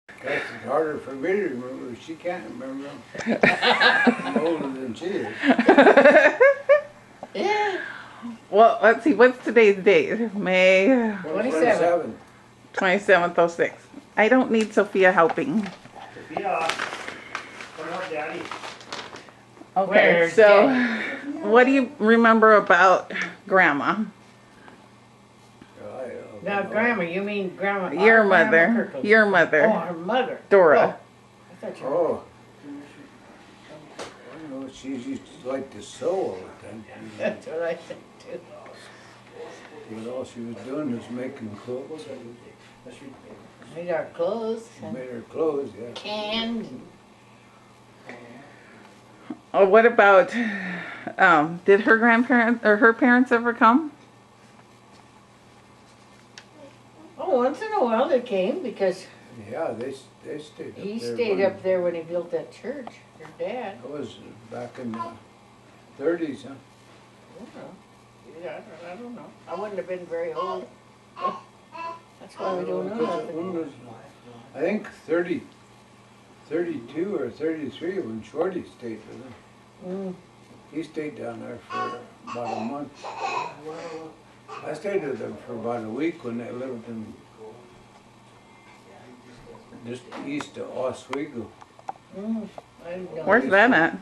That's harder for me to remember. She can't remember them. I'm older than she is. Yeah. Well, let's see. What's today's date? May 27. 27th, 06. I don't need Sophia helping. Sophia, come on, Daddy. Okay, Where's so Daddy? what do you remember about Grandma? Now, Grandma, you mean Grandma? Your our Grandma mother. Kirkaldie. Your mother. Oh, her mother. Dora. Oh, I thought you Oh. I know she used to like to sew all the time. That's what I said too. But all she was doing was making clothes. Made our clothes She and made her clothes, yeah. canned. Oh, what about, did her grandparents or her parents ever come? Oh, once in a while they came because Yeah, they stayed up there. he stayed up there when he built that church. Your dad. That was back in the 30s, huh? Yeah, I don't know. I wouldn't have been very old. That's why we don't know When nothing. was, I think 32 or 33 when Shorty stayed with him. Mm. He stayed down there for about a month. I stayed with them for about a week when they lived in just east of Oswego. Mm. I didn't know. Where's that at?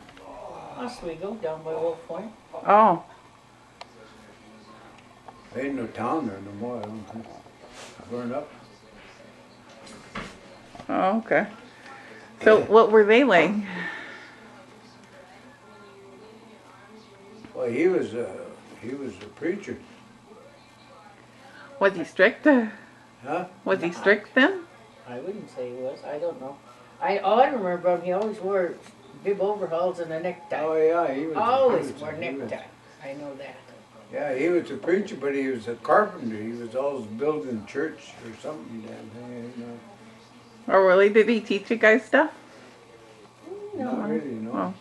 Oswego, down by Wolf Point. Oh, There ain't no town there no more, I don't think. Burned up. oh, okay. So what were they like? Well, he was a preacher, Was he strict? huh? Was he strict then? I wouldn't say he was. I don't know. All I remember him, he always wore bib overalls and a necktie. Oh yeah, he was. Always wore necktie. I know that. Yeah, he was a preacher, but he was a carpenter. He was always building church or something. Damn thing, you know. Oh, really? Did he teach you guys stuff? Not really, no. Oh.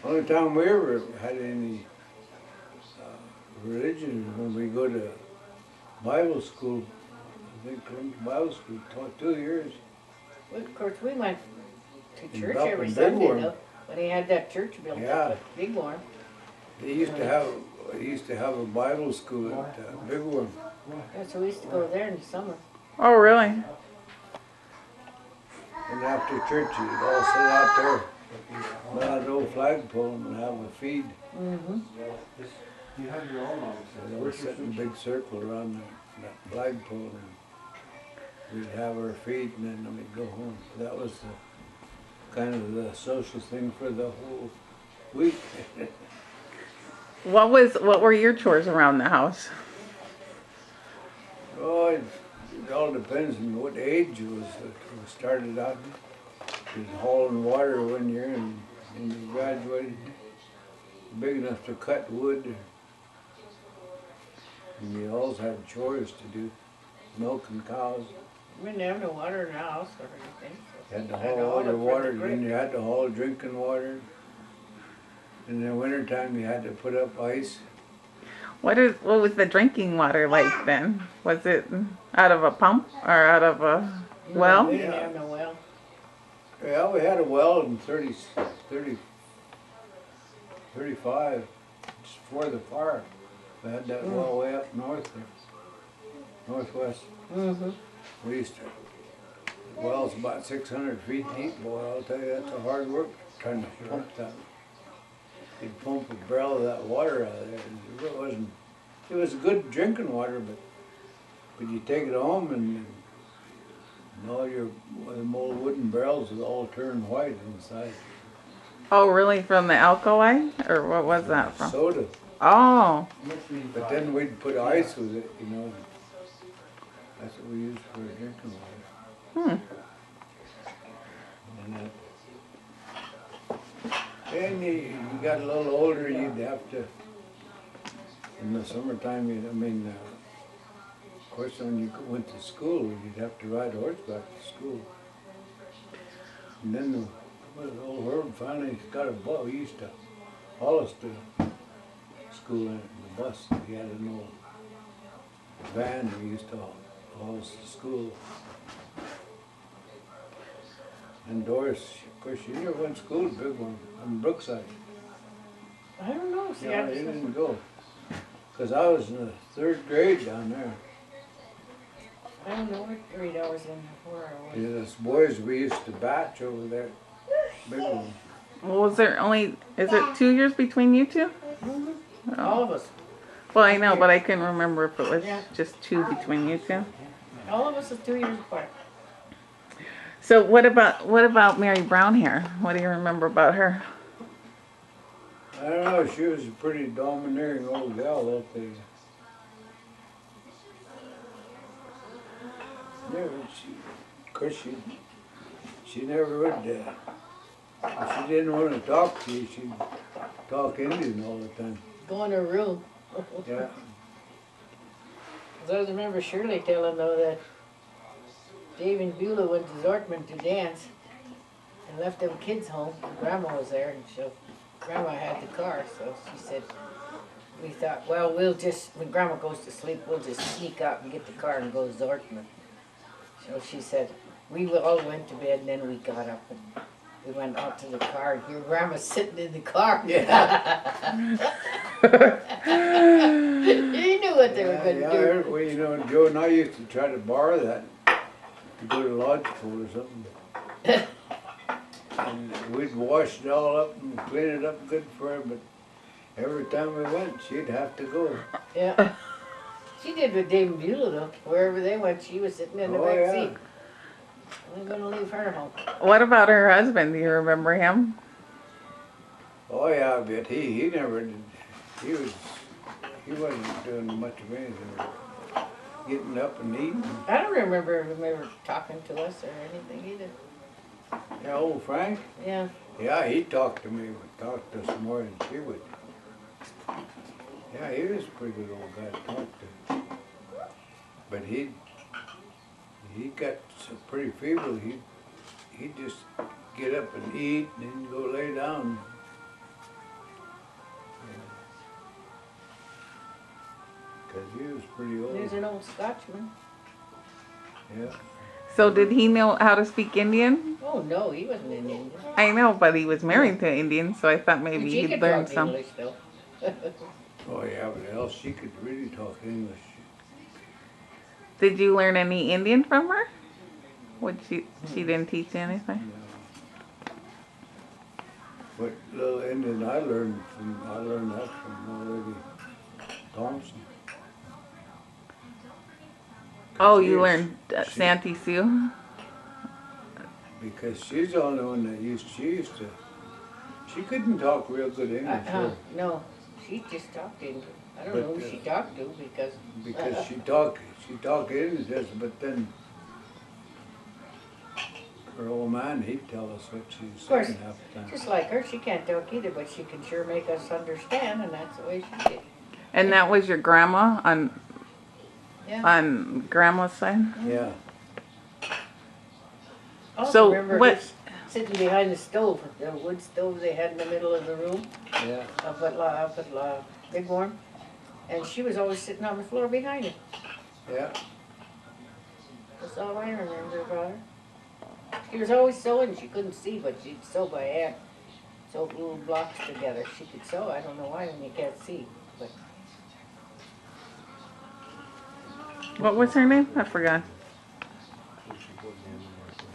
Only time we ever had any religion was when we go to Bible school. I think went to Bible school, taught 2 years. Well, of course, we went to And church up every in Sunday, Bighorn. though, when he had that church built Yeah. up at Bighorn. They used to have a Bible school at Bighorn. Yeah, so we used to go there in the summer. Oh, really? And after church, you'd all sit out there by that old flagpole and have a feed. Mm-hmm. You have your own And they would sit in a big circle around that flagpole and we'd have our feed and then we'd go home. That was the kind of the social thing for the whole week. What were your chores around the house? Oh, it all depends on what age you was. We started out just hauling water one year and you graduated big enough to cut wood. And you always had chores to do, milking cows. We didn't have no water in the house or anything. You had to Had haul all it the for water, the then creek. you had to haul drinking water. In the wintertime, you had to put up ice. What was the drinking water like then? Was it out of a pump or out of a No, well? we didn't have no well. Yeah, we had a well in 35, just before the fire. We had that well way up north there, northwest. Mm-hmm. We used to, the well's about 600 feet deep, boy, I'll tell you, that's a hard work trying to pump that. You'd pump a barrel of that water out of there, and it was good drinking water, but you take it home and all your them old wooden barrels would all turn white inside. Oh, really? From the alkali? Or what was that from? Soda. Oh, But then we'd put ice with it, you know. That's what we used for drinking water. And then you got a little older, you'd have to, in the summertime, of course, when you went to school, you'd have to ride horseback to school. And then the old Herb finally got a bus. He used to haul us to school in the bus. He had an old van we used to haul us to school. And Doris, of course, she never went to school, the big one, on Brookside. I don't know, see, Yeah, I he just, didn't go. Cause I was in the 3rd grade down there. I don't know what grade I was in before I was. Yeah, us boys, we used to batch over there, big one. Well, was there only, is it 2 years between you two? Mhm. Oh. All of us. Well, I know, but I couldn't remember if it was Yeah. just 2 between you two. All of us is 2 years apart. So what about Mary Brown here? What do you remember about her? I don't know, she was a pretty domineering old gal, I'll tell you. Never, of course, she never would, if she didn't want to talk to you, she'd talk Indian all the time. Go in her room. Yeah, 'Cause I remember Shirley telling though that Dave and Beulah went to Zortman to dance and left them kids home. Grandma was there, and so Grandma had the car, so she said, we thought, well, we'll just, when Grandma goes to sleep, we'll just sneak out and get the car and go to Zortman. So she said, we all went to bed, and then we got up and we went out to the car, and here Grandma's sitting in the car. yeah. He knew what they were Yeah, gonna do. well, you know, Joe and I used to try to borrow that to go to lodgepole or something. And we'd wash it all up and clean it up good for her, but every time we went, she'd have to go. Yeah. She did with Dave and Beulah though. Wherever they went, she was sitting in the Oh, back yeah. seat. We We're gonna leave her home. What about her husband? Do you remember him? Oh yeah, but he never did. He wasn't doing much of anything. Getting up and eating. I don't remember him ever talking to us or anything either. Yeah, old Frank. Yeah. Yeah, he talked to me, talked to us more than she would. Yeah, he was a pretty good old guy to talk to. But he got so pretty feeble, he'd just get up and eat and then go lay down. Because he was pretty old. There's an old Scotchman. Yeah. So did he know how to speak Indian? Oh no, he wasn't in India. I know, but he was married to Indian, so I thought maybe She he'd could learn talk some. English though. Oh yeah, but else she could really talk English. Did you learn any Indian from her? Would she didn't teach you anything? What little Indian I learned that from my lady Thompson. Oh, She you was- learned she- Santee Sioux? Because she's the only one that she couldn't talk real good English. Her, No, she just talked English. I don't But, know who she talked to because she talked English, but then her old man, he'd tell us what she was Of course. saying half the time. just like her, she can't talk either, but she can sure make us understand, and that's the way she did. And that was your grandma Yeah. on grandma's side? Yeah, I also So remember what- just sitting behind the stove, the wood stove they had in the middle of the room, yeah. up at Bigmore, and she was always sitting on the floor behind it. Yeah, That's all I remember about her. She was always sewing. She couldn't see, but she'd sew by hand. Sew little blocks together. She could sew. I don't know why when you can't see. But What was her name? I forgot.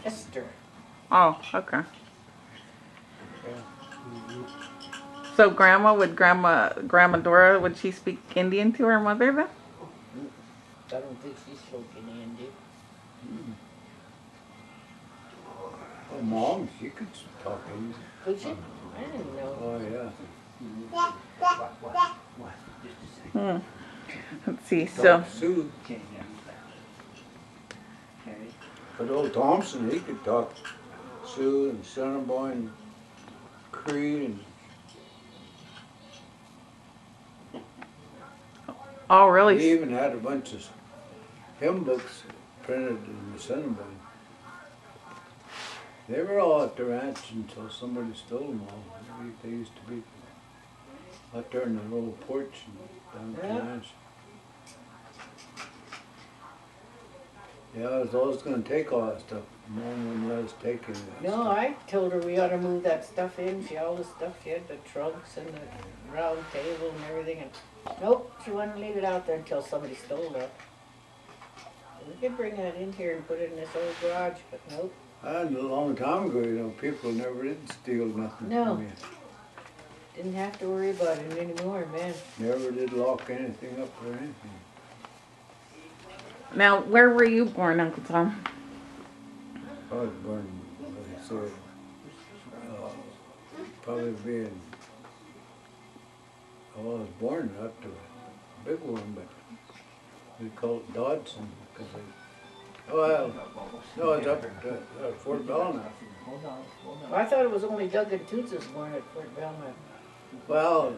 Esther. Oh, okay. So Grandma Dora, would she speak Indian to her mother then? I don't think she spoke any Indian. well, Mom, she could talk English. Could she? I didn't know. Oh yeah. Let's see. So Talk Sioux. But old Thompson, he could talk Sioux and Assiniboine, Cree, and oh he really? even had a bunch of hymn books printed in Assiniboine. They were all at the ranch until somebody stole them all. They used to be out there in the little porch and down at the Yeah. ranch. Yeah, I was always gonna take all that stuff. Mom wouldn't let us take any of that No, stuff. I told her we ought to move that stuff in, she, all the stuff, she had the trunks and the round table and everything, and nope, she wouldn't leave it out there until somebody stole it. We could bring that in here and put it in this old garage, but nope. And a long time ago, you know, people never did steal nothing No. from you. Didn't have to worry about it anymore, man. Never did lock anything up or anything. Now, where were you born, Uncle Tom? I was born, like I said, probably being, I was born up to a big one, but we called it Dodson because well, no, it's up at Fort Belknap. I thought it was only Doug and Toots was born at Fort Belknap. Well,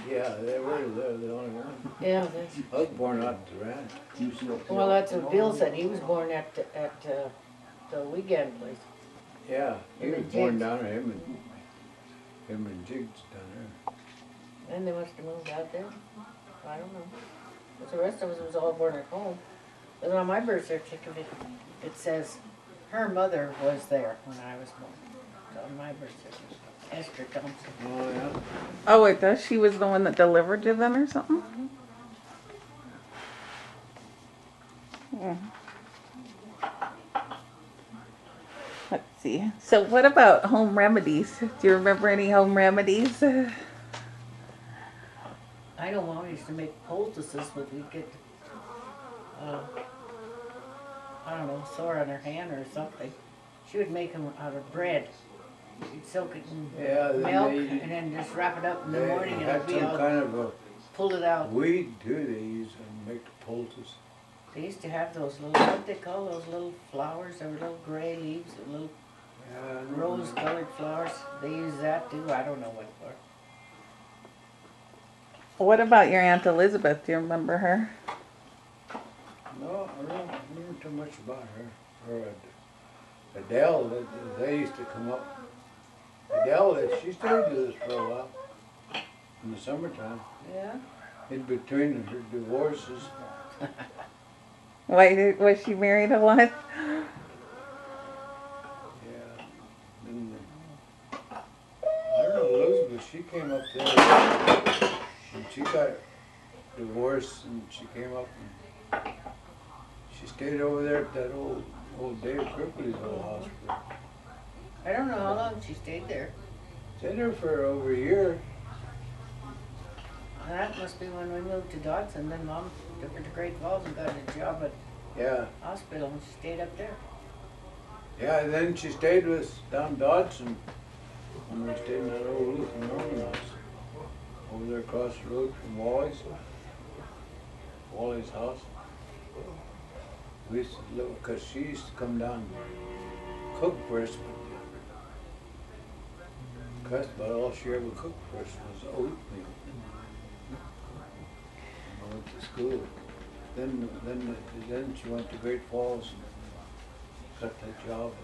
yeah, they were the only one. Yeah, that's, I was born out at the ranch. well, that's what Bill said, he was born at the weekend place. Yeah, he And was the born Jigs. down there, him and Jigs down there. Then they must have moved out there. I don't know. But the rest of us was all born at home. But on my birth certificate, it says her mother was there when I was born. So on my birth certificate, Esther Thompson. Oh, yeah. Oh, it does? She was the one that delivered you then or something? Yeah. Let's see. So what about home remedies? Do you remember any home remedies? I know Mom used to make poultices, but we'd get, I don't know, sore on her hand or something. She would make them out of bread. You'd soak it in Yeah, then milk they- and then just wrap it up in the They morning and had it'd be some all, kind of a pull it out. weed too, they used to make the poultice. They used to have those little, what they call those little flowers, they were little gray leaves, little Yeah, I don't rose remember. colored flowers. They use that too, I don't know what for. What about your Aunt Elizabeth? Do you remember her? No, I don't remember too much about her. Or Adele, they used to come up. Adele, she stayed with us for a while in the summertime. Yeah? In between her divorces. Was she married a lot? Yeah. Then, I don't know, Elizabeth, she came up there. And she got divorced and she came up and she stayed over there at that old Dave Kirkaldie's old house. I don't know how long she stayed there. Stayed there for over a year. That must be when we moved to Dodson, then Mom took her to Great Falls and got a job at Yeah. hospital and she stayed up there. Yeah, and then she stayed with us down Dodson. And we stayed in that old Lutheran Norman house. Over there across the road from Wally's house. We used to live, cause she used to come down and cook for us, but that's about all she ever cooked for us was oatmeal. I went to school. Then she went to Great Falls and got that job up there.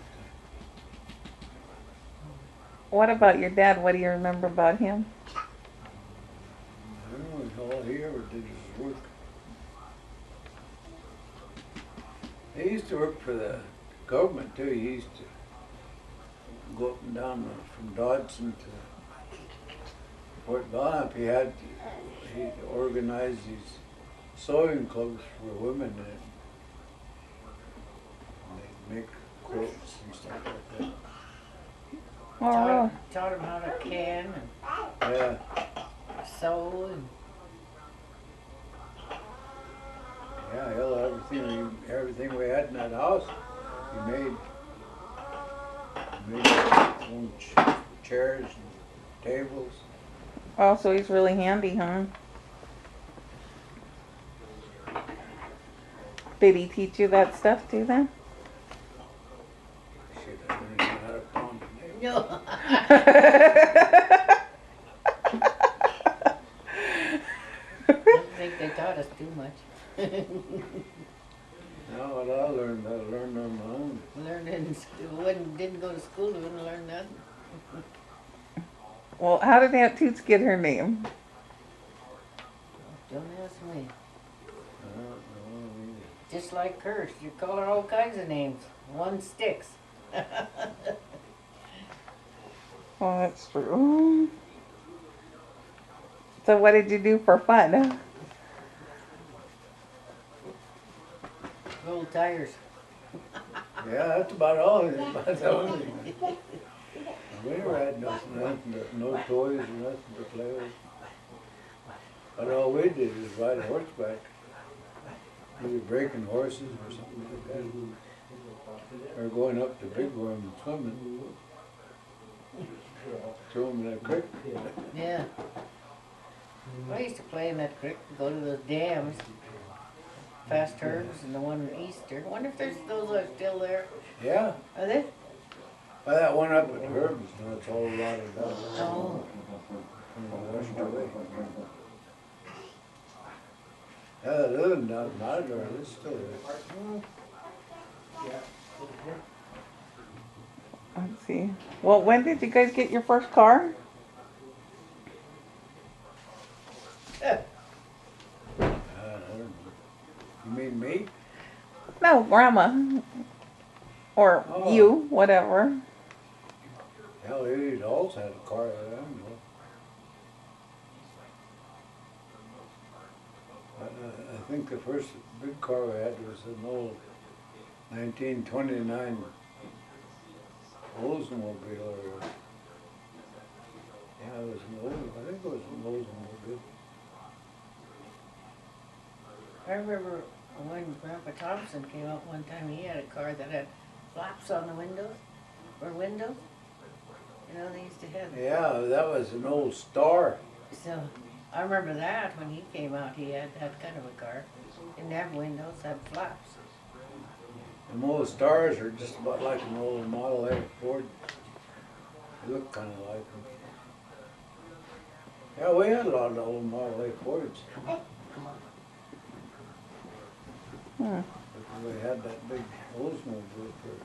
What about your dad? What do you remember about him? I don't know, all he ever did was work. He used to work for the government too. He used to go up and down from Dodson to Fort Belknap. He organized these sewing clubs for women in it. And they'd make quilts and stuff like that. Oh, Taught him how to can Yeah, and sew and yeah, hell, everything we had in that house, he made. He made his own chairs and tables. oh, so he's really handy, huh? Did he teach you that stuff too then? Shit, I don't even know how to pound a nail. no. I don't think they taught us too much. No, what I learned on my own. Learned in school, didn't go to school, we wouldn't learn nothing. Well, how did Aunt Toots get her name? Don't ask me. I don't know either. just like hers. You call her all kinds of names. One sticks. Oh, that's true. So what did you do for fun? Roll tires. Yeah, that's about all. That's the only thing. We never had nothing, no toys or nothing to play with. But all we did was ride horseback. We were breaking horses or something like that. Or going up to Big Worm and swimming. Throw them in the creek. Yeah. I used to play in that creek, go to those dams. Fast Herbs and the one in Easter. I wonder if those are still there. Yeah. Are they? Well, that one up at Herb's, now it's all rotted out. Oh. And washed away. Yeah, that other one down in Matador, it's still there. Let's see. Well, when did you guys get your first car? I don't know. You mean me? No, Grandma. Or Oh. you, whatever. Hell, he'd always had a car, I don't know. I think the first big car we had was an old 1929 Oldsmobile, or yeah, it was an old. I think it was an Oldsmobile. I remember when Grandpa Thompson came up one time, he had a car that had flaps on the windows, or windows. You know, they used to have. Yeah, that was an old Star. So, I remember that when he came out, he had that kind of a car. Didn't have windows, had flaps. Them old Stars are just about like an old Model A Ford. They look kind of like them. Yeah, we had a lot of old Model A Fords. Hmm. We had that big Oldsmobile for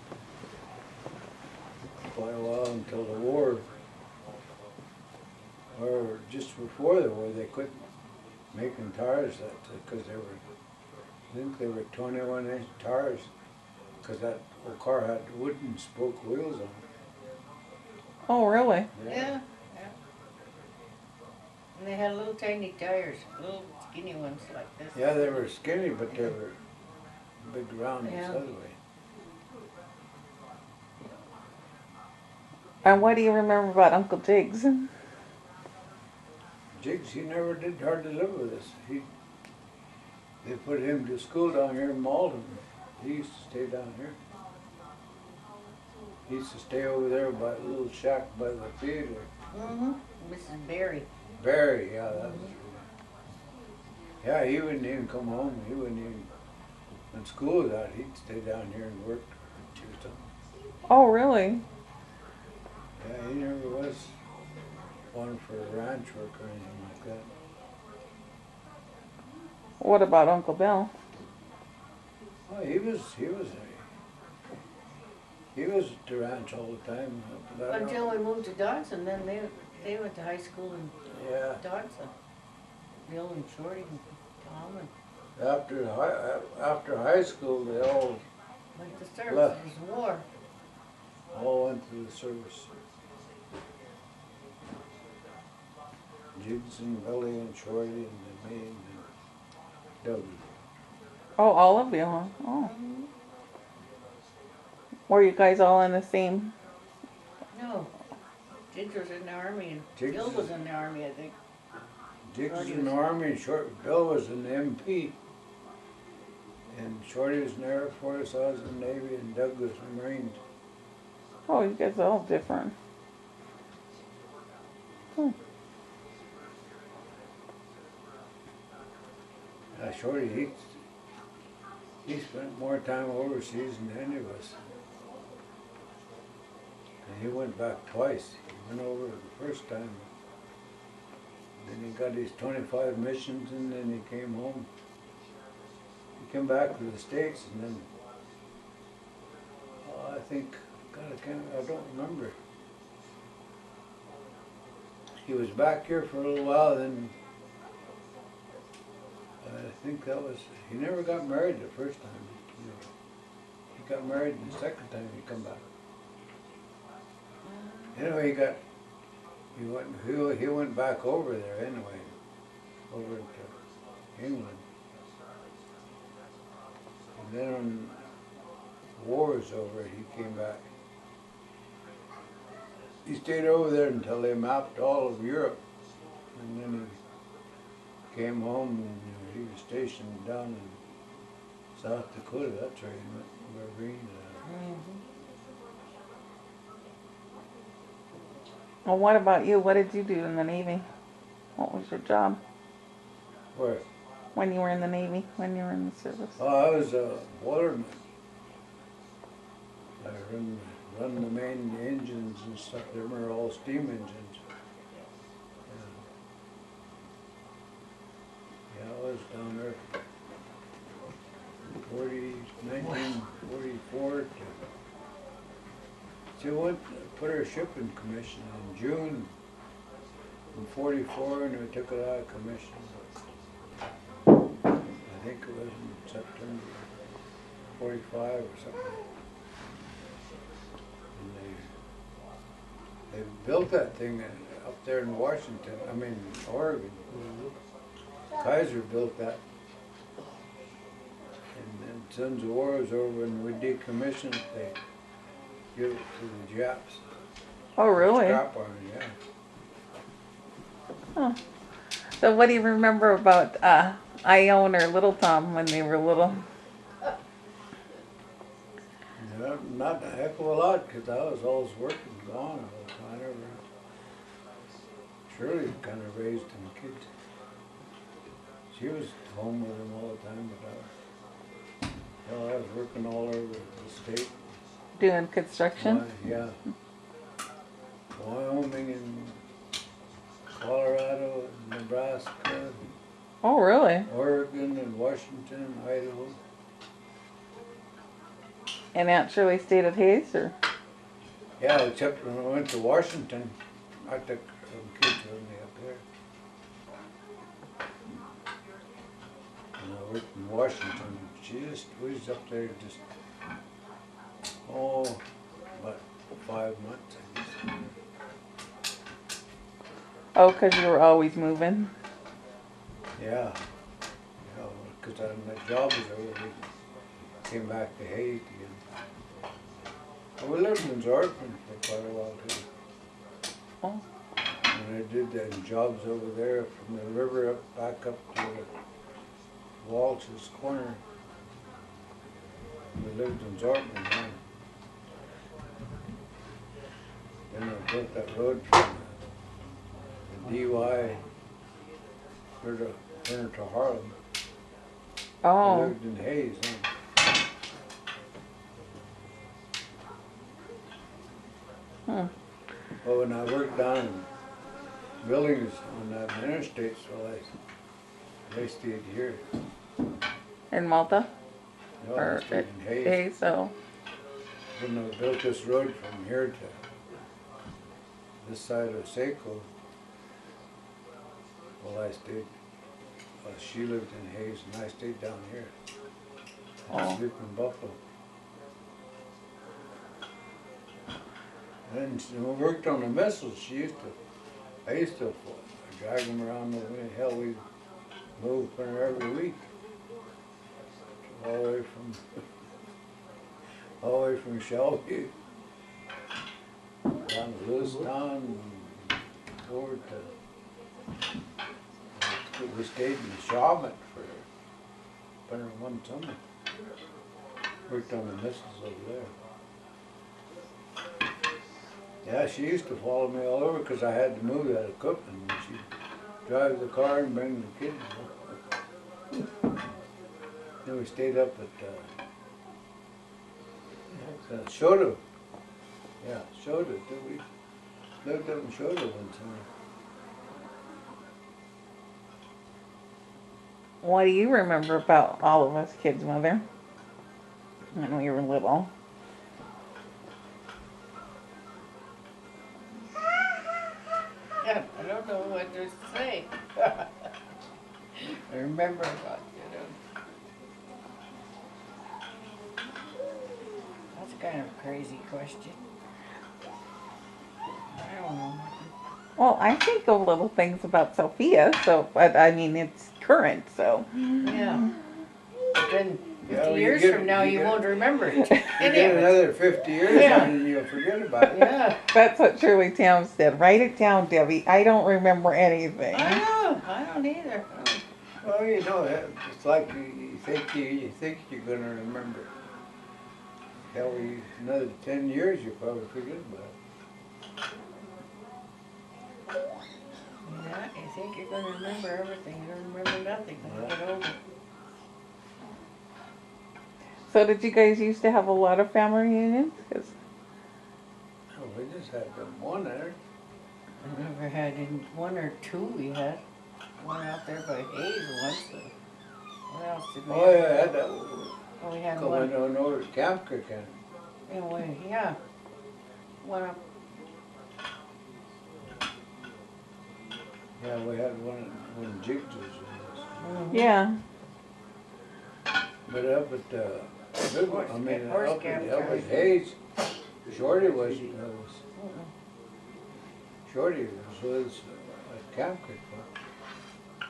quite a while until the war, or just before the war, they quit making tires because they were, I think they were 21-inch tires, because that old car had wooden spoke wheels on it. Oh, really? Yeah. And they had little tiny tires, little skinny ones like this. Yeah, they were skinny, but they were big round this Yeah. other way. And what do you remember about Uncle Jiggs? Jiggs, he never did hardly live with us. They put him to school down here in Malta. He used to stay down here. He used to stay over there by a little shack by the theater. Mm-hmm. Mrs. Berry. Barry, yeah, that was. Yeah, he wouldn't even come home. He wouldn't even, in school that, he'd stay down here and work Tuesday. Oh, really? Yeah, he never was one for ranch work or anything like that. What about Uncle Bill? Oh, he was at the ranch all the time. But I don't- Until we moved to Dodson, then they went to high school in Yeah, Dodson. Bill and Shorty and Tom and after high school, they all went to service. Left. It was war. went to the service. Jiggs and Billy and Shorty and me and Doug. Oh, all of you, huh? Oh. Were you guys all in the same? No. Jiggs was in the army and Jiggs Bill is- was in the army, I think. Jiggs was Shorty in the was- Army, and Bill was in the MP. And Shorty was in the Air Force, I was in the Navy, and Doug was in the Marines. Oh, you guys are all different. Hmm. Shorty, he spent more time overseas than any of us. And he went back twice. He went over the first time. Then he got his 25 missions, and then he came home. He came back to the States, and then, I think, God, I don't remember. He was back here for a little while, then think that was, he never got married the first time. He got married the second time he come back. Anyway, he went back over there anyway, over to England. And then when the war was over, he came back. He stayed over there until they mapped all of Europe, and then he came home and he was stationed down in South Dakota. That's where he went, where he Well, what about you? What did you do in the Navy? What was your job Where? when you were in the Navy, when you were in the service? Oh, I was a waterman. I run the main engines and stuff. Them are all steam engines. Yeah, I was down there 1944 to, she went, put her ship in commission in June of 44, and we took it out of commission. I think it was in September 45 or something. And they built that thing up there in Washington, Oregon. Kaiser built that. And then as soon as the war was over and we decommissioned it, they gave it to the Japs. Oh, really? Scrap iron, yeah. Huh. So what do you remember about Ione or Little Tom when they were little? Not a heck of a lot, because I was always working, gone all the time. Shirley kind of raised them kids. She was home with them all the time, but I was working all over the state. Doing construction? Yeah. Wyoming and Colorado and Nebraska, Oh, really? Oregon and Washington, Idaho. And Aunt Shirley stayed at Hayes, or? Yeah, except when I went to Washington, I took some kids with me up there. And I worked in Washington. We was up there just, about 5 months, I guess. Oh, because you were always moving? Yeah. Yeah, because my job was over, we came back to Hayes again. And we lived in Zortman for quite a while too. Oh. And I did jobs over there from the river back up to Walsh's Corner. We lived in Zortman then. Then I built that road from the DY to Harlem. Oh. We lived in Hayes then. Hmm. Well, when I worked down in buildings on that interstate, so I stayed here. In Malta? No, Or I stayed at in Hayes. Hayes, so. When I built this road from here to this side of Saco, well, I stayed, she lived in Hayes and I stayed down here. I Oh. sleep in Buffalo. And when we worked on the missiles, I used to drag them around the way. Hell, we moved from there every week. All the way from Shelby down to Lewistown and over to, we stayed in Shawmut for one summer. Worked on the missiles over there. Yeah, she used to follow me all over because I had to move that equipment. And she'd drive the car and bring the kids. Then we stayed up at Shoda. Yeah, Shoda. We lived up in Shoda one summer. What do you remember about all of us kids, Mother? When we were little? I don't know what to say. I remember about, you know. That's kind of a crazy question. I don't know. Well, I think of little things about Sophia, so, but I mean, it's current, so. Yeah. But then Yeah, 50 well, you years get- from now, you you get- won't remember it. You Any get of it. another 50 years Yeah. and you'll forget about it. Yeah. That's what Shirley Tam said. Write it down, Debbie. I don't remember anything. I know. I don't either. Well, you know, it's like you think you're gonna remember. Hell, another 10 years, you'll probably forget about it. Yeah, you think you're gonna remember everything. You're gonna remember nothing when you get older. So did you guys used to have a lot of family reunions? 'Cause Oh, we just had them one there. I never had one or two we had. One out there by Hayes once. What else did we Oh, have? yeah, I had that Oh, we had coming one. on over to Camp Kirkaldie. Anyway, yeah. One up. Yeah, we had one Jigs was in this. yeah. But up at, I mean, Horse up camp, at sorry. Hayes, Shorty wasn't with us. Mm-mm. Shorty was with us at Camp Kirkaldie.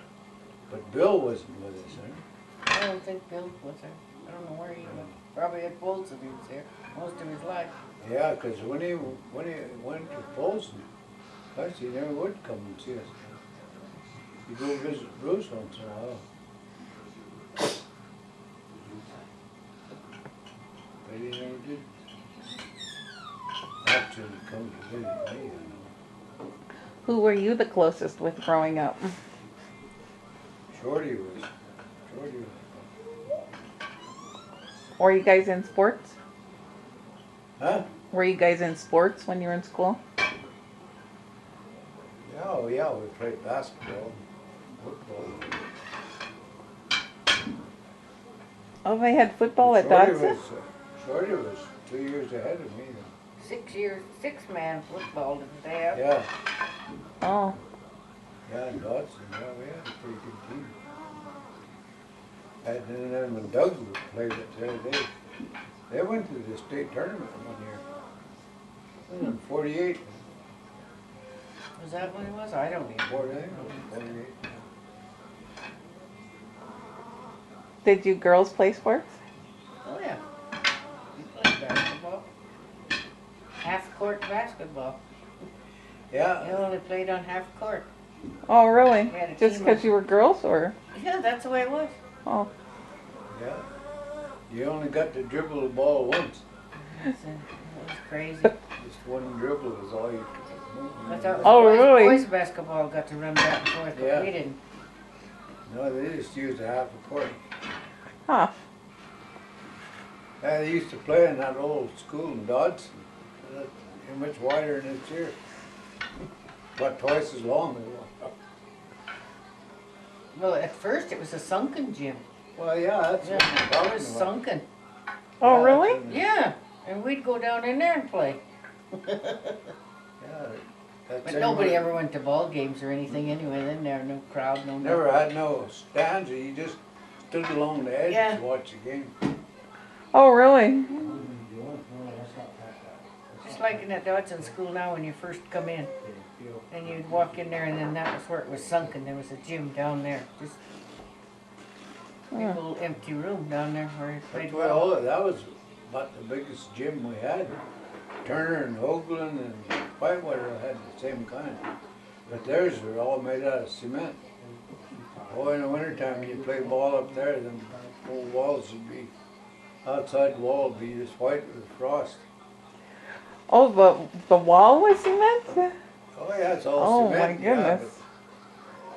But Bill wasn't with us, huh? I don't think Bill was there. I don't know where he was. Probably at Folsom he was there most of his life. Yeah, 'cause when he went to Folsom, actually he never would come and see us. He'd go visit Bruce once in a while. But he never did. Actually come to visit me, you know. Who were you the closest with growing up? Shorty was. Were you guys in sports? Huh? Were you guys in sports when you were in school? Yeah, oh yeah, we played basketball, football. Oh, they had football at Shorty Dodson? Shorty was 2 years ahead of me. 6 years, 6-man football, didn't they have? Yeah, Oh, yeah, in Dodson, yeah, we had a pretty good team. And then when Doug played it the other day, they went to the state tournament one year. In 48, Was that what it was? I don't even. 48. did you girls play sports? Oh, yeah. We played basketball. Half-court basketball. Yeah, You only played on half court. Oh, really? We had a Just team because of- you were girls, or? Yeah, that's the way it was. Oh, yeah. You only got to dribble the ball once. It was crazy. Just one dribble is all you could I move. thought it was Oh, really? boys basketball got to run back and forth, but Yeah. we didn't. No, they just used a half a court. huh. Yeah, they used to play in that old school in Dodson. How much wider than it's here. About twice as long as well. Well, at first it was a sunken gym. Well, yeah, that's what I'm Yeah, it talking was about. sunken. Oh, Yeah, really? that's what- Yeah, and we'd go down in there and play. Yeah. That's But same nobody way. ever went to ball games or anything anyway. Then there, no crowd, no Never nothing. had no stands, you just stood along the edge Yeah. to watch the game. Oh, really? Just like in that Dodson school now when you first come in. And you'd walk in there and then that was where it was sunken. There was a gym down there. Just a big Huh. old empty room down there where you played That's ball. why that was about the biggest gym we had. Turner and Hoagland and Whitewater had the same kind. But theirs were all made out of cement. Oh, in the wintertime, you play ball up there, then whole walls would be, outside wall would be just white with frost. Oh, the wall was cement? Oh yeah, it's all Oh, my cement. Yeah, goodness.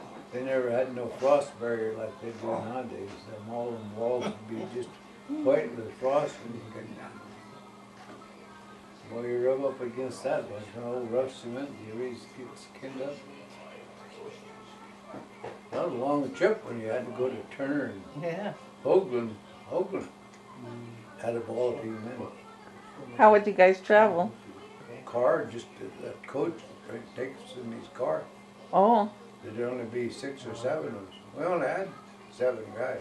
but they never had no frost barrier like they do nowadays. Them all them walls would be just white with frost when you get down. Well, you rub up against that, like an old rough cement, you really get skinned up. That was a long trip when you had to go to Turner and Yeah. Hoagland had a ball team then. How would you guys travel? Car, just that coach takes us in his car. Oh, There'd only be 6 or 7 of us. We only had 7 guys.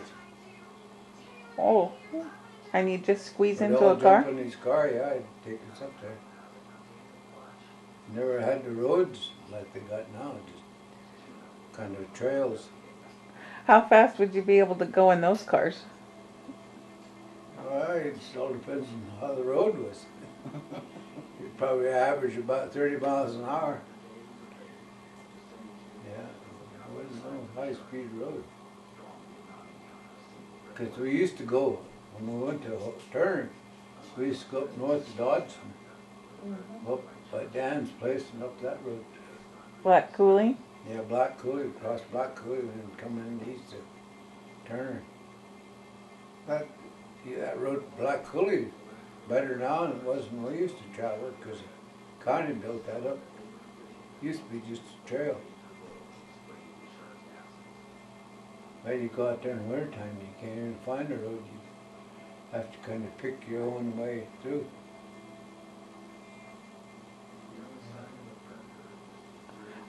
Oh, and you just squeeze We'd into all a car? jump in his car, yeah, I'd take us up there. Never had the roads like they got now, just kind of trails. How fast would you be able to go in those cars? Well, it all depends on how the road was. You'd probably average about 30 miles an hour. Yeah, it wasn't no high-speed road. Because we used to go, when we went to Turner, we used to go up north to Dodson, up by Dan's place and up that road. Black Coulee? Yeah, Black Coulee, across Black Coulee, and then coming in east to Turner. That, yeah, that road, Black Coulee, better now than it was when we used to travel, because the county built that up. Used to be just a trail. Now you go out there in wintertime, you can't even find the road. You have to kind of pick your own way through.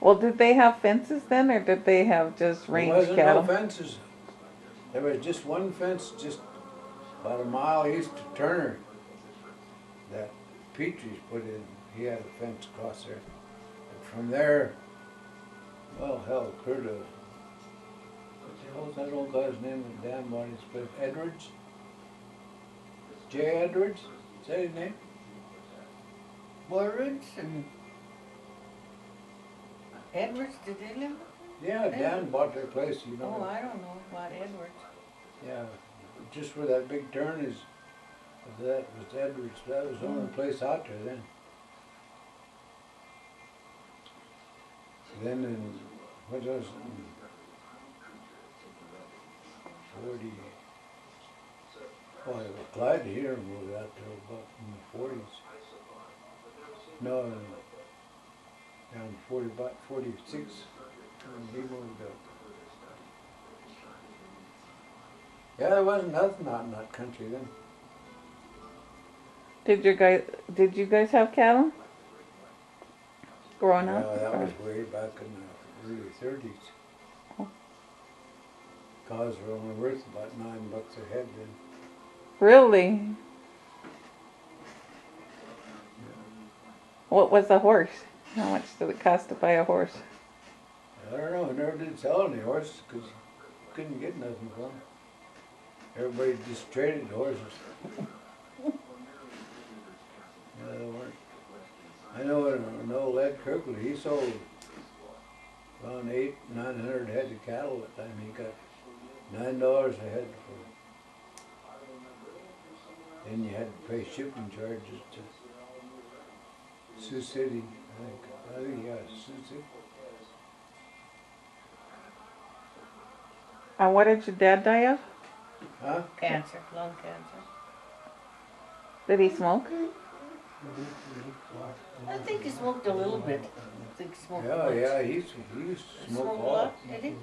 Well, did they have fences then, or did they have just range There wasn't cattle? no fences. There was just one fence, just about a mile east of Turner, that Petrie's put in. He had a fence across there. But from there, well, hell, clear to, what the hell's that old guy's name in Dan Martin's place? Edwards? J. Edwards? Is that his name? Warroods and Edwards, did they live? Yeah, Dan bought their place, you Oh, know. I don't know about Edwards. Yeah, just where that big turn is, that was Edwards. That was the only place out there then. Then in, what was it, in 40, well, Clyde here moved out there about in the 40s. No, down 40, about 46, when he moved up. Yeah, there wasn't nothing out in that country then. Did you guys have cattle? Growing up? Yeah, that or- was way back in the early 30s. Oh. Cows were only worth about $9 a head then. Really? What was a horse? How much did it cost to buy a horse? I don't know, I never did sell any horses because you couldn't get nothing for them. Everybody just traded horses. Yeah, they weren't. I know an old Ed Kirkaldie, he sold around 900 head of cattle at the time. He got $9 a head for it. Then you had to pay shipping charges to Sioux City, I think. Yeah, Sioux City. And what did your dad die of? Huh? Cancer, lung cancer. Did he smoke? I think he smoked a little bit. I think he smoked Yeah, much. yeah, he used to smoke Smoked a all. lot, did he?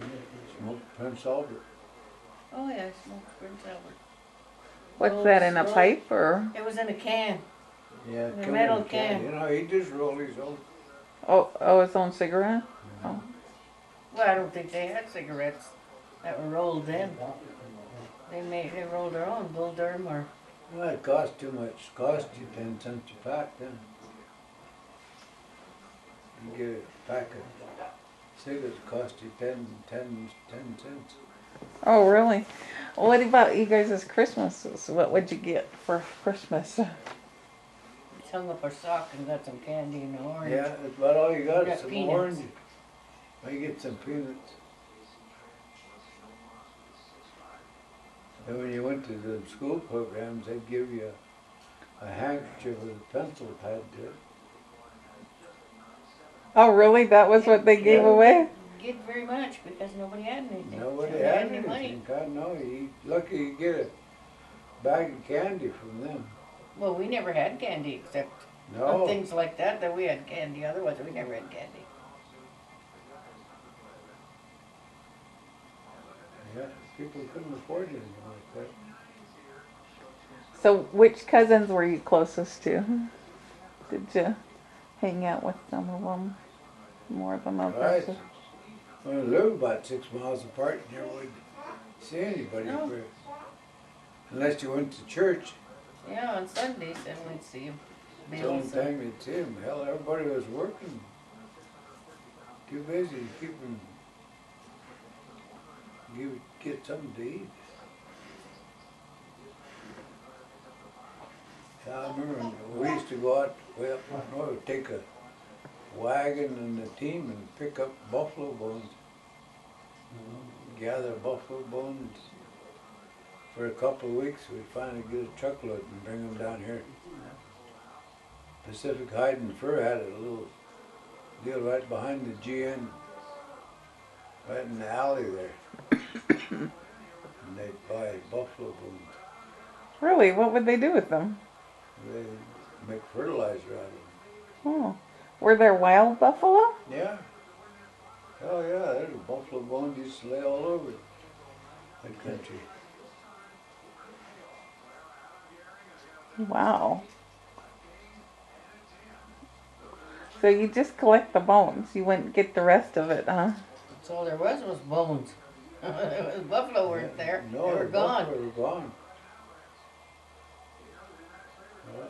Smoked Prince Albert. Oh yeah, he smoked Prince Albert. What's Rolls- that, in a rolls- pipe or? It was in a can. Yeah, In a come metal in, can. You know, he just rolled his own. Oh, his own cigarette? Oh. Well, I don't think they had cigarettes that were rolled then. They rolled their own, Bull Durham or, Well, it cost too much. Cost you 10 cents a pack then. You get a pack of cigarettes cost you 10 cents. Oh, really? What about you guys' Christmases? What would you get for Christmas? we hung up our sock and got some candy and an orange. Yeah, that's about all you got, We got some peanuts. orange. I get some peanuts. And when you went to the school programs, they'd give you a handkerchief with a pencil tied to it. Oh, really? That was what they gave Yeah. away? Get very much because nobody had anything. Nobody Nobody had any money. anything. God, no, lucky you get a bag of candy from them. Well, we never had candy except on No, things like that we had candy. Otherwise, we never had candy. yeah, people couldn't afford anything like that. So, which cousins were you closest to? Did you hang out with some of them more than others? Right. We lived about 6 miles apart, and there would see anybody No. for, unless you went to church. Yeah, on Sundays, then we'd see him. It's the only time you'd see him. Hell, everybody was working. Too busy to keep him, get something to eat. Yeah, I remember when we used to go out way up north, take a wagon and a team and pick up buffalo bones. Gather buffalo bones. For a couple of weeks, we'd finally get a truckload and bring them down here. Pacific Hide and Fur had a little deal right behind the GN, right in the alley there. And they'd buy buffalo bones. Really? What would they do with them? They make fertilizer out of them. Oh. Were there wild buffalo? Yeah. Oh yeah, there's buffalo bones used to lay all over that country. Wow. So you just collect the bones. You wouldn't get the rest of it, huh? That's all there was bones. Buffalo weren't there. No, They were the gone. buffalo were gone. Yeah.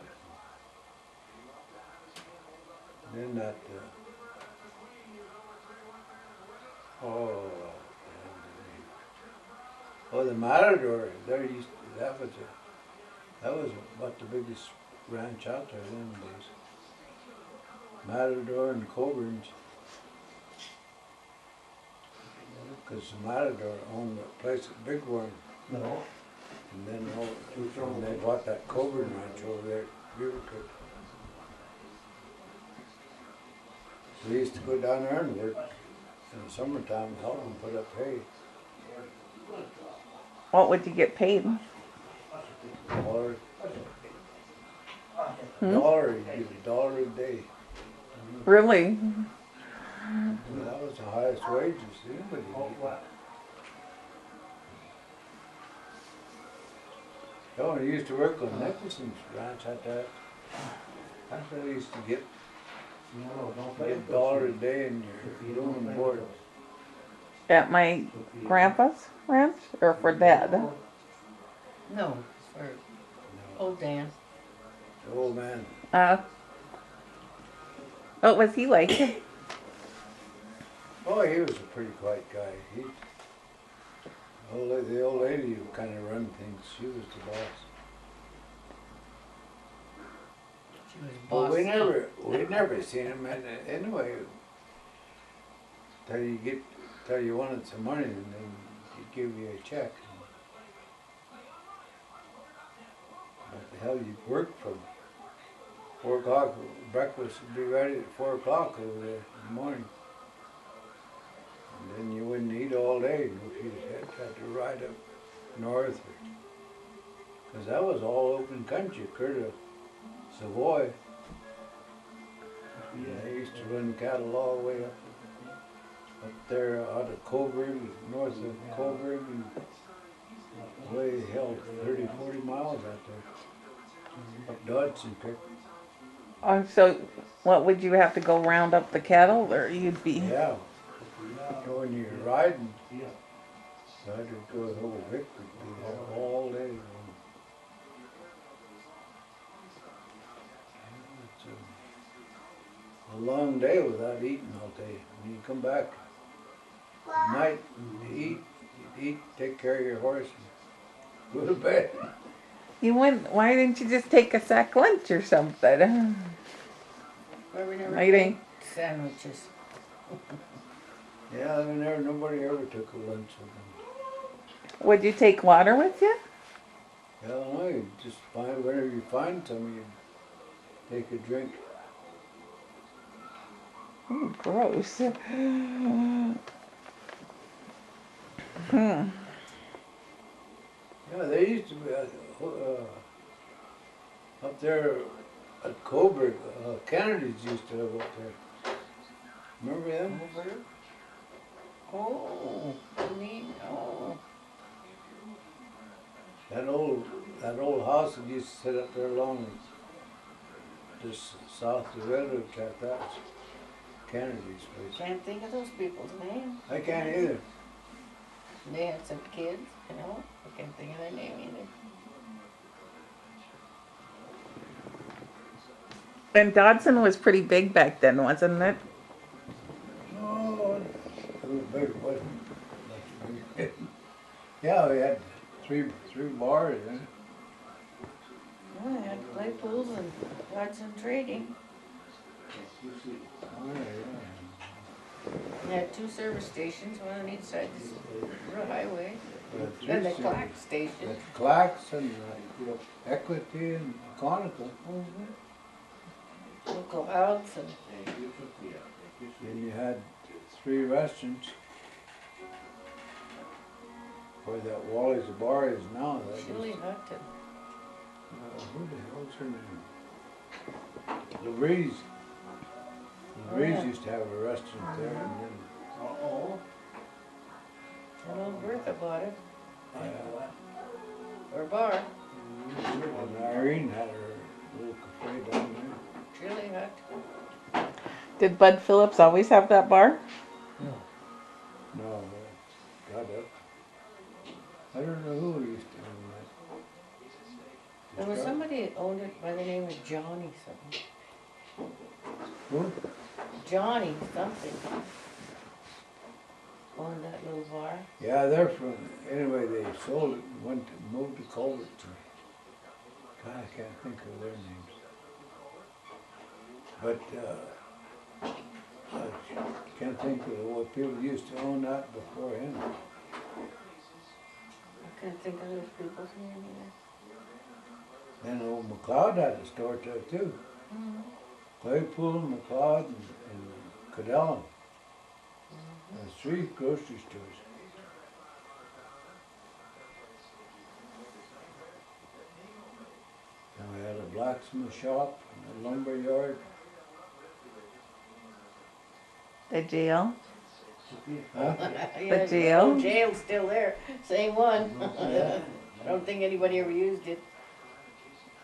Then that, the Matador, there used to, that was about the biggest ranch out there in them days. Matador and Coburn's. Because the Matador owned the place at Big Worm. No. And then when they bought that Coburn ranch over there at Beavercreek. We used to go down there and work in the summertime, help them put up hay. What would you get paid? $1. Hmm? $1, you get $1 a day. Really? And that was the highest wages anybody did. Oh, I used to work on Nicholson's ranch at that. That's what I used to get $1 a day in your room and board. At my grandpa's ranch? Or for Dad? No, for old Dan. The old man. What was he like? Oh, he was a pretty quiet guy. The old lady who kind of run things, she was the boss. She was But bossy. we'd never seen him anyway. Till you wanted some money, and then he'd give you a check. What the hell, you'd work from 4 o'clock, breakfast would be ready at 4 o'clock over there in the morning. And then you wouldn't eat all day if you had to ride up north. Because that was all open country, clear to Savoy. And they used to run cattle all the way up there out of Coburg, north of Coburg, and way held 30, 40 miles out there. Up Dodson Creek. So what, would you have to go round up the cattle, or you'd be? Yeah. When you're riding, so I had to go the whole Vic would be there all day long. It's a long day without eating all day. When you come back at night, you eat, take care of your horse, and go to bed. You wouldn't? Why didn't you just take a sack lunch or something? Where we never Lady. ate sandwiches. Yeah, nobody ever took a lunch with them. Would you take water with you? Hell no, you just find, whenever you find some, you take a drink. Ooh, gross. Yeah, they used to be up there at Coburg, Kennedy's used to live up there. Remember them? Over. Oh, neat. Oh. That old house that used to sit up there along just south of the railroad track, that was Kennedy's place. Can't think of those people's names. I can't either. They had some kids. No, I can't think of their name either. And Dodson was pretty big back then, wasn't it? Oh, it was big, it wasn't much. Yeah, we had three bars in it. Well, they had play pools and Dodson Trading. Oh, yeah. They had 2 service stations, one on each side of the highway. We had And the three Clack cities. station. The Clacks and Equity and Conical. Local health and And you had 3 restaurants. Where that Wally's Bar is now. That was, Chili Hut and who the hell's her name? Louise. Oh, Louise yeah. used to have a restaurant there, and then and old Bertha bought it, uh, or bar, and Irene had her little cafe down there. Chili Hut. Did Bud Phillips always have that bar? No, got up. I don't know who used to own that. There was somebody that owned it by the name of Johnny something. Who? Johnny something. Owned that little bar. Yeah, they're from, anyway, they sold it and went to, moved to Culver. God, I can't think of their names. But, I can't think of what people used to own that before him. I can't think of those people's name either. Then old McLeod had a store there too. Claypool, McLeod, and Cadellum. There's 3 grocery stores. And we had a blacksmith shop and a lumber yard. The jail. Huh? Yeah, jail? old jail's still there, same one. Yeah. I don't think anybody ever used it.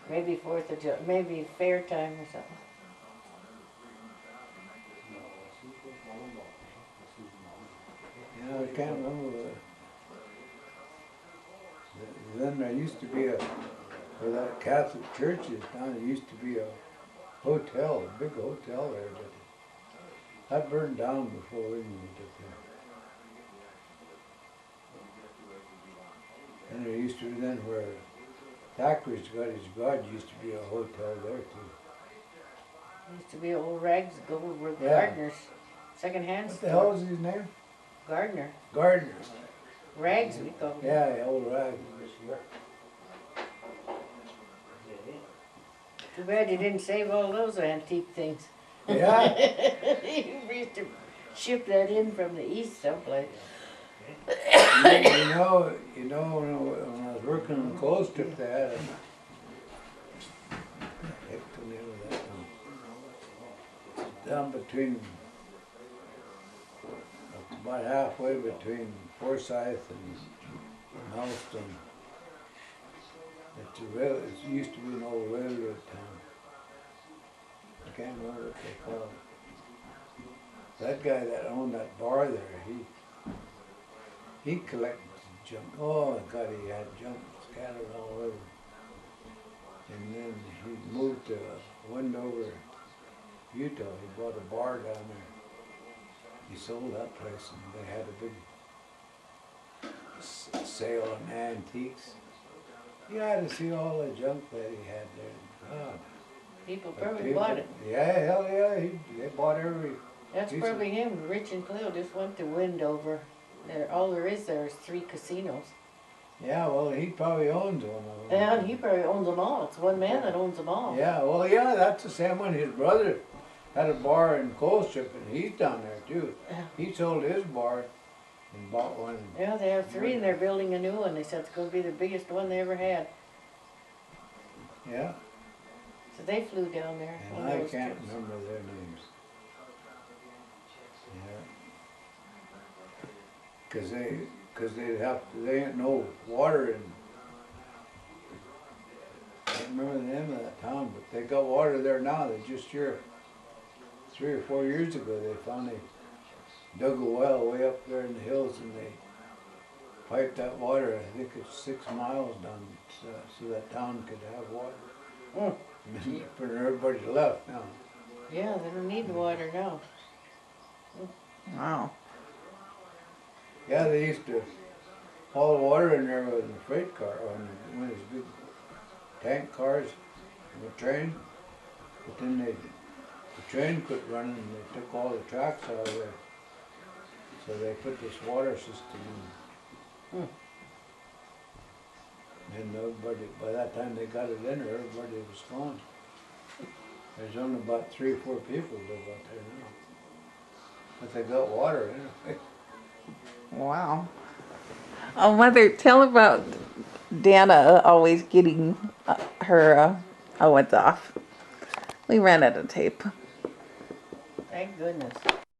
Maybe 4th of July, maybe fair time or something. Yeah, I can't remember. Then there used to be where that Catholic church is now, there used to be a hotel, a big hotel there, but that burned down before we moved up there. And there used to be then where Thackeray's got his garage, used to be a hotel there too. Used to be old Rags go over Yeah. Gardner's, second-hand What the hell store. was his name? Gardner, Gardner. Rags we call him. Yeah, the old rag. Too bad you didn't save all those antique things. Yeah, We used to ship that in from the east someplace. you know, when I was working on the clothes strip, they had a, heck, the name of that one. Down between, about halfway between Forsyth and Malston. It used to be an old railroad town. I can't remember what they call it. That guy that owned that bar there, he collected junk. Oh God, he had junk scattered all over. And then he moved to Wendover, Utah. He bought a bar down there. He sold that place, and they had a big sale on antiques. You had to see all the junk that he had there. God. People But probably people- bought it. Yeah, hell yeah, they bought every. That's These probably him. Rich and Cleo just went to Wendover. All there is 3 casinos. Yeah, well, he probably owns one of them. And he probably owns them all. It's one man that owns them all. Yeah, well, yeah, that's the same one. His brother had a bar in Colstrip, and he's down there too. Yeah. He sold his bar and bought one. Yeah, they have 3 and they're building a new one. They said it's going to be the biggest one they ever had. Yeah, So they flew down there. and on I those can't trips. remember their names. Yeah. Cause they ain't no water in, I can't remember the name of that town, but they got water there now. They just here, 3 or 4 years ago, they dug a well way up there in the hills, and they pipe that water, I think it's 6 miles down, so that town could have water. But everybody's left now. Yeah, they don't need the water now. Wow. Yeah, they used to haul the water in there with a freight car, on one of those big tank cars, on the train. But then the train quit running and they took all the tracks out of there. So they put this water system in. And nobody, by that time they got it in there, everybody was gone. There's only about 3 or 4 people live out there now. But they got water anyway. Wow. Oh, Mother, tell about Dana always getting her. Oh, it's off. We ran out of tape. Thank goodness.